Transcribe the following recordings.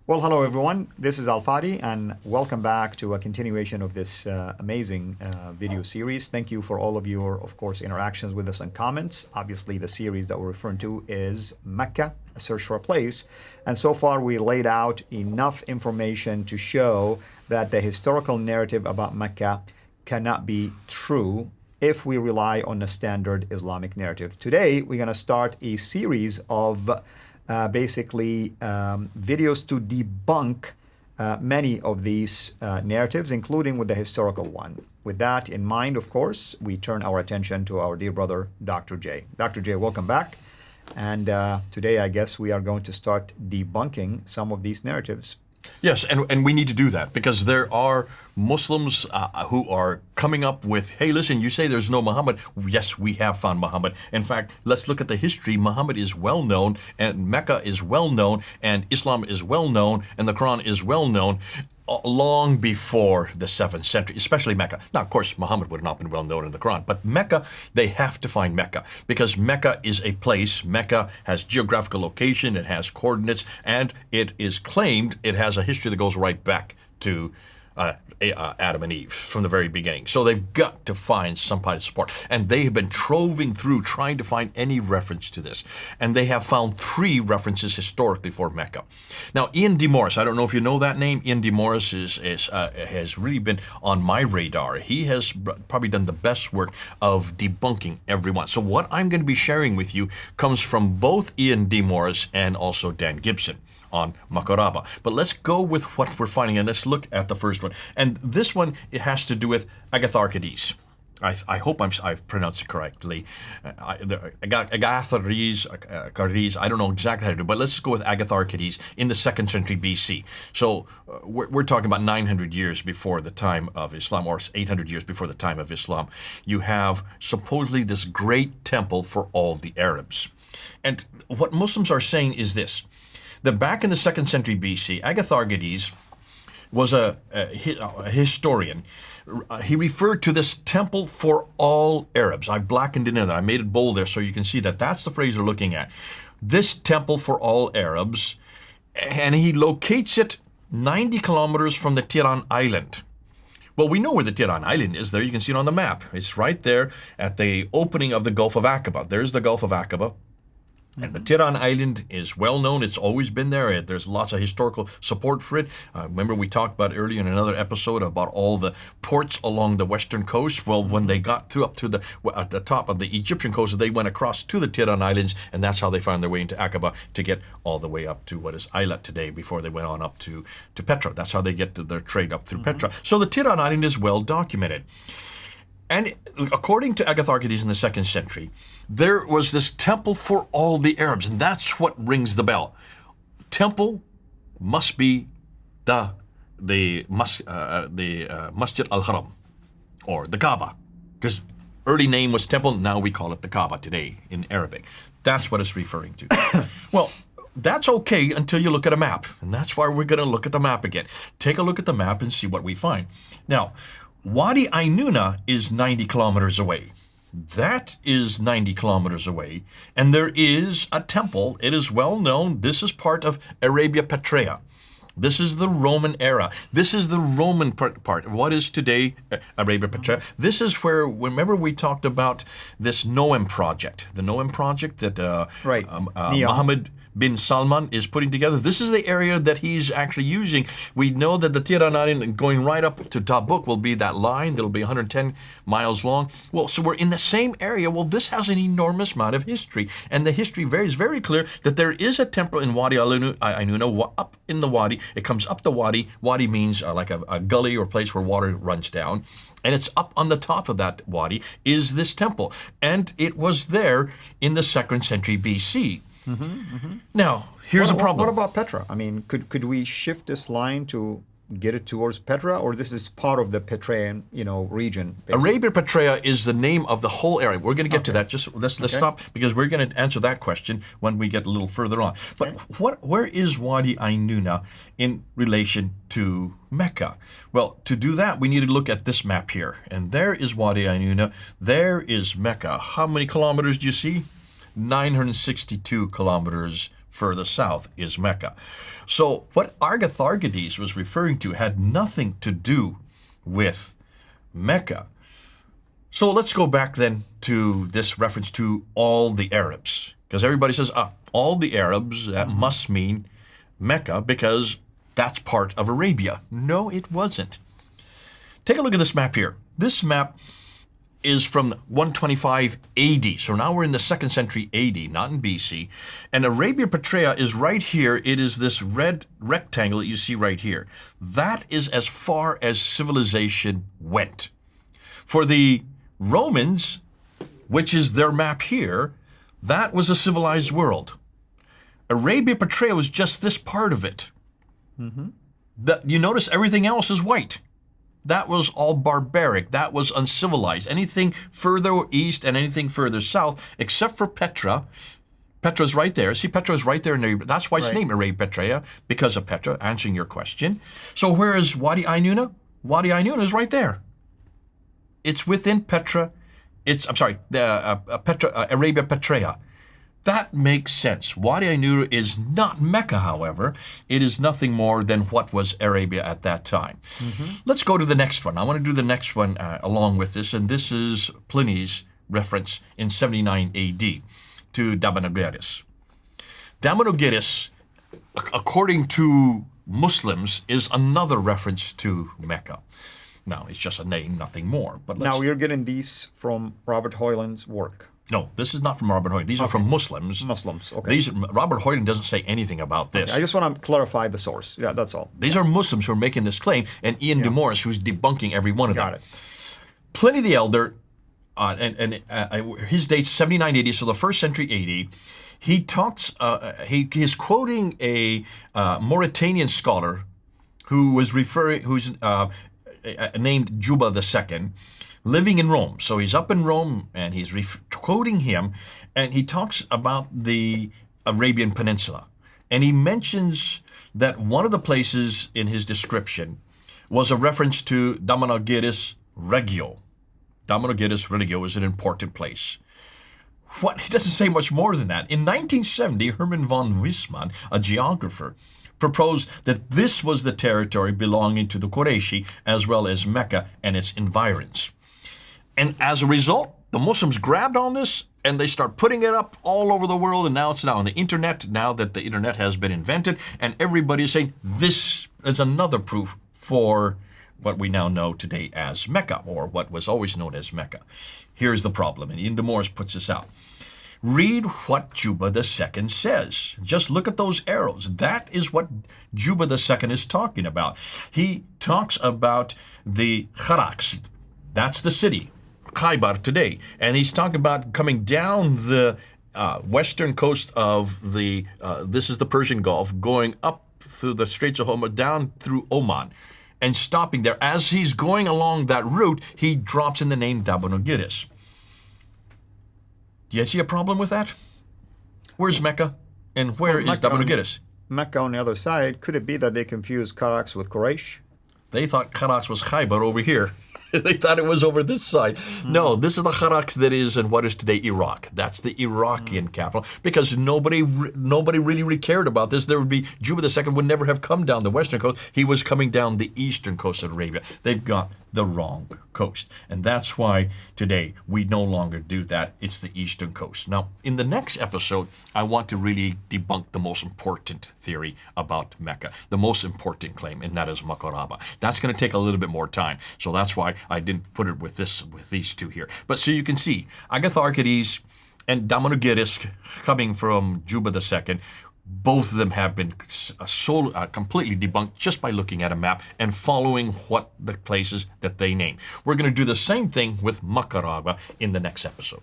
Well, hello everyone. This is Al Fadi, and welcome back to a continuation of this amazing video series. Thank you for all of your, of course, interactions with us and comments. Obviously, the series that we're referring to is Mecca, A Search for a Place. And so far, we laid out enough information to show that the historical narrative about Mecca cannot be true if we rely on the standard Islamic narrative. Today, we're going to start a series of videos to debunk many of these narratives, including with the historical one. With that in mind, of course, we turn our attention to our dear brother, Dr. J. Dr. J, welcome back. And today, I guess we are going to start debunking some of these narratives. Yes, and we need to do that because there are Muslims who are coming up with, hey, listen, you say there's no Muhammad. Yes, we have found Muhammad. In fact, let's look at the history. Muhammad is well known, and Mecca is well known, and Islam is well known, and the Quran is well known long before the 7th century, especially Mecca. Now, of course, Muhammad would have not been well known in the Quran, but Mecca, they have to find Mecca because Mecca is a place. Mecca has geographical location, it has coordinates, and it is claimed it has a history that goes right back to Adam and Eve from the very beginning. So they've got to find some kind of support. And they have been troving through trying to find any reference to this. And they have found 3 references historically for Mecca. Now, Ian D. Morris, I don't know if you know that name. Ian D. Morris has really been on my radar. He has probably done the best work of debunking everyone. So what I'm going to be sharing with you comes from both Ian D. Morris and also Dan Gibson on Makaraba. But let's go with what we're finding, and let's look at the first one. And this one, it has to do with Agatharchides. I hope I've pronounced it correctly. Agatharchides, I don't know exactly how to do it, but let's go with Agatharchides in the 2nd century BC. So we're talking about 900 years before the time of Islam, or 800 years before the time of Islam. You have supposedly this great temple for all the Arabs. And what Muslims are saying is this: that back in the 2nd century BC, Agatharchides was a historian. He referred to this temple for all Arabs. I've blackened it in there. I made it bold there so you can see that that's the phrase they're looking at. This temple for all Arabs, and he locates it 90 kilometers from the Tiran Island. Well, we know where the Tiran Island is there. You can see it on the map. It's right there at the opening of the Gulf of Aqaba. There's the Gulf of Aqaba. And the Tiran Island is well known. It's always been there. There's lots of historical support for it. Remember we talked about earlier in another episode about all the ports along the western coast. Well, when they got up to at the top of the Egyptian coast, they went across to the Tiran Islands, and that's how they found their way into Aqaba to get all the way up to what is Eilat today before they went on up to Petra. That's how they get to their trade up through Petra. So the Tiran Island is well documented. And according to Agatharchides in the 2nd century, there was this temple for all the Arabs, and that's what rings the bell. Temple must be the Masjid al-Haram, or the Kaaba, because early name was temple, now we call it the Kaaba today in Arabic. That's what it's referring to. Well, that's okay until you look at a map, and that's why we're going to look at the map again. Take a look at the map and see what we find. Now, Wadi Ainuna is 90 kilometers away. That is 90 kilometers away. And there is a temple. It is well known. This is part of Arabia Petraea. This is the Roman era. This is the Roman part. What is today Arabia Petraea? This is where, remember we talked about this Noam project. The Noam project that Mohammed bin Salman is putting together. This is the area that he's actually using. We know that the Tiran Island going right up to Tabuk will be that line that'll be 110 miles long. Well, so we're in the same area. Well, this has an enormous amount of history. And the history is very clear that there is a temple in Wadi Ainuna up in the wadi. It comes up the wadi. Wadi means like a gully or place where water runs down. And it's up on the top of that wadi is this temple. And it was there in the 2nd century BC. Now, here's a problem. What about Petra? I mean, could we shift this line to get it towards Petra, or this is part of the Petraean, region? Basically? Arabia Petraea is the name of the whole area. We're going to get to that. Just let's stop because we're going to answer that question when we get a little further on. But where is Wadi Ainuna in relation to Mecca? Well, to do that, we need to look at this map here. And there is Wadi Ainuna. There is Mecca. How many kilometers do you see? 962 kilometers further south is Mecca. So what Agatharchides was referring to had nothing to do with Mecca. So let's go back then to this reference to all the Arabs. Because everybody says, all the Arabs, that must mean Mecca because that's part of Arabia. No, it wasn't. Take a look at this map here. This map is from 125 AD. So now we're in the 2nd century AD, not in BC. And Arabia Petraea is right here. It is this red rectangle that you see right here. That is as far as civilization went. For the Romans, which is their map here, that was a civilized world. Arabia Petraea was just this part of it. You notice everything else is white. That was all barbaric. That was uncivilized. Anything further east and anything further south, except for Petra. Petra's right there. See, Petra is right there in Arabia. That's why it's named Arabia Petraea, because of Petra, answering your question. So where is Wadi Ainuna? Wadi Ainuna is right there. It's within Petra. Arabia Petraea. That makes sense. Wadi Ainur is not Mecca, however. It is nothing more than what was Arabia at that time. Let's go to the next one. I want to do the next one along with this, and this is Pliny's reference in 79 AD to Damanogeris. Damanogeris, according to Muslims, is another reference to Mecca. Now, it's just a name, nothing more. But now you're getting these from Robert Hoyland's work. No, this is not from Robert Hoyland. These are from Muslims. Okay. Robert Hoyland doesn't say anything about this. Okay. I just want to clarify the source. Yeah, that's all. These are Muslims who are making this claim, and Ian de Morris, who's debunking every one of them. Got it. Pliny the Elder, his date's 79 AD, so the 1st century AD. He talks. He's quoting a Mauritanian scholar who's named Juba II. Living in Rome. So he's up in Rome and he's quoting him, and he talks about the Arabian Peninsula. And he mentions that one of the places in his description was a reference to Damanogeris Regio. Damanogeris Regio is an important place. He doesn't say much more than that. In 1970, Herman von Wissmann, a geographer, proposed that this was the territory belonging to the Qurayshi as well as Mecca and its environs. And as a result, the Muslims grabbed on this and they start putting it up all over the world. And now it's on the internet, now that the internet has been invented. And everybody is saying this is another proof for what we now know today as Mecca, or what was always known as Mecca. Here's the problem, and Ian de Morris puts this out. Read what Juba II says. Just look at those arrows. That is what Juba II is talking about. He talks about the Kharaks. That's the city. Khaybar today, and he's talking about coming down the western coast of this is the Persian Gulf, going up through the Straits of Hormuz, down through Oman, and stopping there. As he's going along that route, he drops in the name Damanogeris. Do you see a problem with that? Where's Mecca, and where is Damanogeris? Mecca on the other side. Could it be that they confused Kharaks with Quraysh? They thought Kharaks was Khaybar over here. They thought it was over this side. No, this is the Kharaks that is in what is today Iraq. That's the Iraqian capital, because nobody really cared about this. There would be Juba II would never have come down the western coast. He was coming down the eastern coast of Arabia. They've got the wrong coast, and that's why today we no longer do that. It's the eastern coast. Now, in the next episode, I want to really debunk the most important theory about Mecca, the most important claim, and that is Makaraba. That's going to take a little bit more time, so that's why I didn't put it with these two here. But so you can see, Agatharchides and Damanogeris, coming from Juba II, both of them have been completely debunked just by looking at a map and following what the places that they name. We're going to do the same thing with Makaraba in the next episode.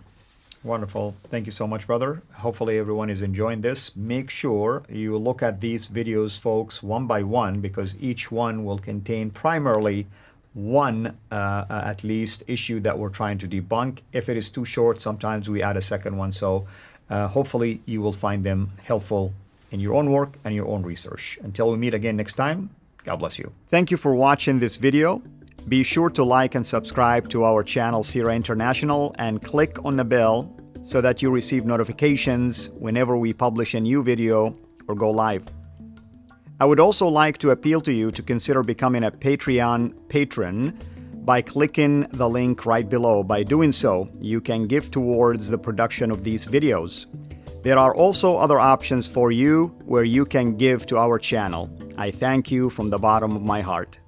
Wonderful. Thank you so much, brother. Hopefully everyone is enjoying this. Make sure you look at these videos, folks, one by one, because each one will contain primarily one at least issue that we're trying to debunk. If it is too short, sometimes we add a second one. So hopefully you will find them helpful in your own work and your own research. Until we meet again next time, God bless you. Thank you for watching this video. Be sure to like and subscribe to our channel, SIRA International, and click on the bell so that you receive notifications whenever we publish a new video or go live. I would also like to appeal to you to consider becoming a Patreon patron by clicking the link right below. By doing so, you can give towards the production of these videos. There are also other options for you where you can give to our channel. I thank you from the bottom of my heart.